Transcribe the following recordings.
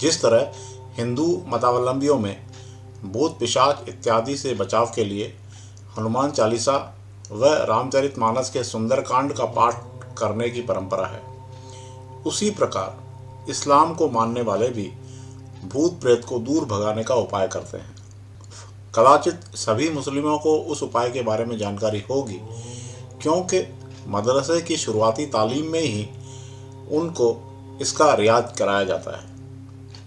जिस तरह हिंदू मतावलंबियों में भूत पिशाच इत्यादि से बचाव के लिए हनुमान चालीसा व रामचरितमानस के सुंदरकांड का पाठ करने की परंपरा है, उसी प्रकार इस्लाम को मानने वाले भी भूत प्रेत को दूर भगाने का उपाय करते हैं। कदाचित सभी मुस्लिमों को उस उपाय के बारे में जानकारी होगी, क्योंकि मदरसे की शुरुआती तालीम में ही उनको इसका रियाज कराया जाता है,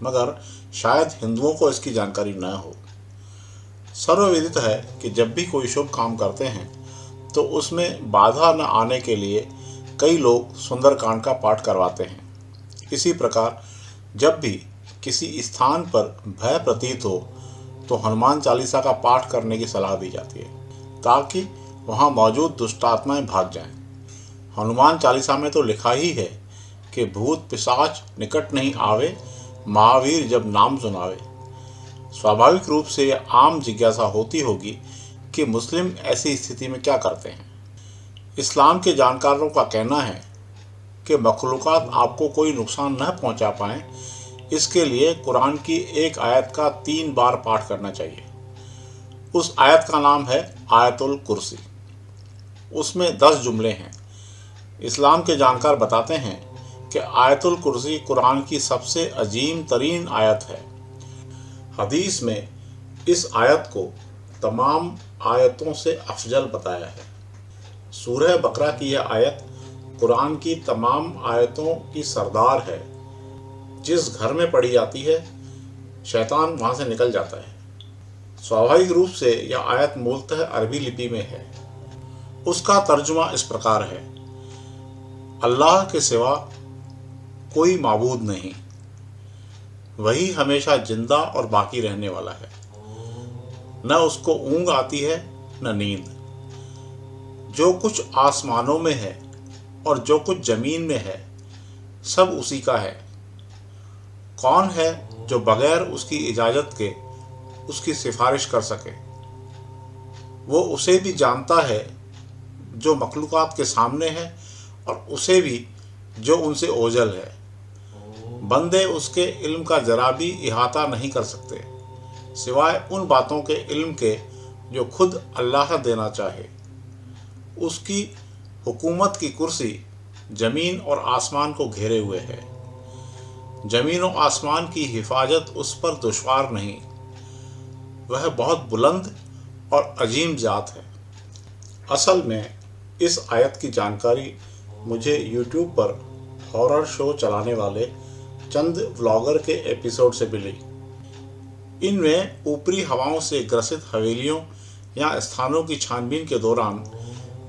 मगर शायद हिंदुओं को इसकी जानकारी न हो। सर्वविदित है कि जब भी कोई शुभ काम करते हैं तो उसमें बाधा न आने के लिए कई लोग सुंदरकांड का पाठ करवाते हैं। इसी प्रकार जब भी किसी स्थान पर भय प्रतीत हो तो हनुमान चालीसा का पाठ करने की सलाह दी जाती है, ताकि वहाँ मौजूद दुष्टात्माएं भाग जाएं। हनुमान चालीसा में तो लिखा ही है कि भूत पिशाच निकट नहीं आवे, महावीर जब नाम सुनावे। स्वाभाविक रूप से यह आम जिज्ञासा होती होगी कि मुस्लिम ऐसी स्थिति में क्या करते हैं। इस्लाम के जानकारों का कहना है कि मखलूकात आपको कोई नुकसान न पहुंचा पाएं, इसके लिए कुरान की एक आयत का 3 बार पाठ करना चाहिए। उस आयत का नाम है आयतुल कुर्सी। उसमें 10 जुमले हैं। इस्लाम के जानकार बताते हैं कि आयतुल कुर्सी कुरान की सबसे अजीम तरीन आयत है। हदीस में इस आयत को तमाम आयतों से अफजल बताया है। सूरह बकरा की यह आयत कुरान की तमाम आयतों की सरदार है। जिस घर में पढ़ी जाती है, शैतान वहाँ से निकल जाता है। स्वाभाविक रूप से यह आयत मूलतः अरबी लिपि में है। उसका तर्जुमा इस प्रकार है: अल्लाह के सिवा कोई माबूद नहीं, वही हमेशा जिंदा और बाकी रहने वाला है। न उसको ऊंघ आती है न नींद। जो कुछ आसमानों में है और जो कुछ जमीन में है, सब उसी का है। कौन है जो बगैर उसकी इजाजत के उसकी सिफारिश कर सके? वो उसे भी जानता है जो मखलूकात के सामने है और उसे भी जो उनसे ओझल है। बंदे उसके इल्म का जरा भी इहाता नहीं कर सकते, सिवाय उन बातों के इल्म के जो खुद अल्लाह देना चाहे। उसकी हुकूमत की कुर्सी जमीन और आसमान को घेरे हुए है। जमीन और आसमान की हिफाजत उस पर दुश्वार नहीं। वह बहुत बुलंद और अजीम जात है। असल में इस आयत की जानकारी मुझे YouTube पर हॉरर शो चलाने वाले चंद व्लॉगर के एपिसोड से मिली। इनमें ऊपरी हवाओं से ग्रसित हवेलियों या स्थानों की छानबीन के दौरान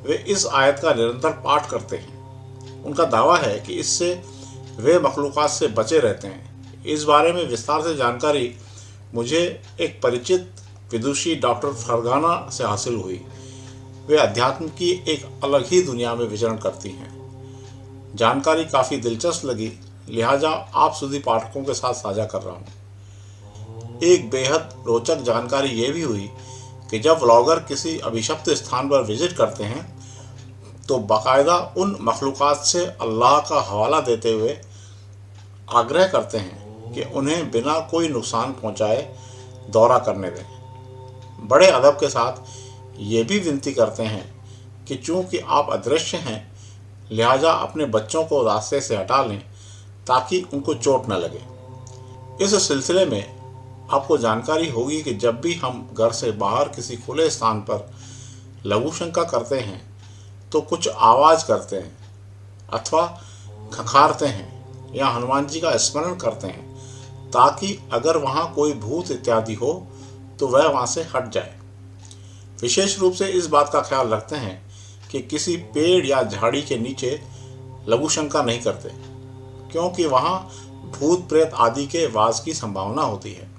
वे इस आयत का निरंतर पाठ करते हैं। उनका दावा है कि इससे वे मखलूकात से बचे रहते हैं। इस बारे में विस्तार से जानकारी मुझे एक परिचित विदुषी डॉक्टर फरगाना से हासिल हुई। वे अध्यात्म की एक अलग ही दुनिया में विचरण करती हैं। जानकारी काफ़ी दिलचस्प लगी, लिहाजा आप सुधी पाठकों के साथ साझा कर रहा हूँ। एक बेहद रोचक जानकारी ये भी हुई कि जब व्लॉगर किसी अभिशप्त स्थान पर विजिट करते हैं तो बाकायदा उन मखलूकात से अल्लाह का हवाला देते हुए आग्रह करते हैं कि उन्हें बिना कोई नुकसान पहुँचाए दौरा करने दें। बड़े अदब के साथ ये भी विनती करते हैं कि चूँकि आप अदृश्य हैं, लिहाजा अपने बच्चों को रास्ते से हटा लें ताकि उनको चोट न लगे। इस सिलसिले में आपको जानकारी होगी कि जब भी हम घर से बाहर किसी खुले स्थान पर लघु शंका करते हैं तो कुछ आवाज़ करते हैं अथवा खखारते हैं या हनुमान जी का स्मरण करते हैं, ताकि अगर वहाँ कोई भूत इत्यादि हो तो वह वहाँ से हट जाए। विशेष रूप से इस बात का ख्याल रखते हैं कि किसी पेड़ या झाड़ी के नीचे लघु शंका नहीं करते, क्योंकि वहाँ भूत प्रेत आदि के वास की संभावना होती है।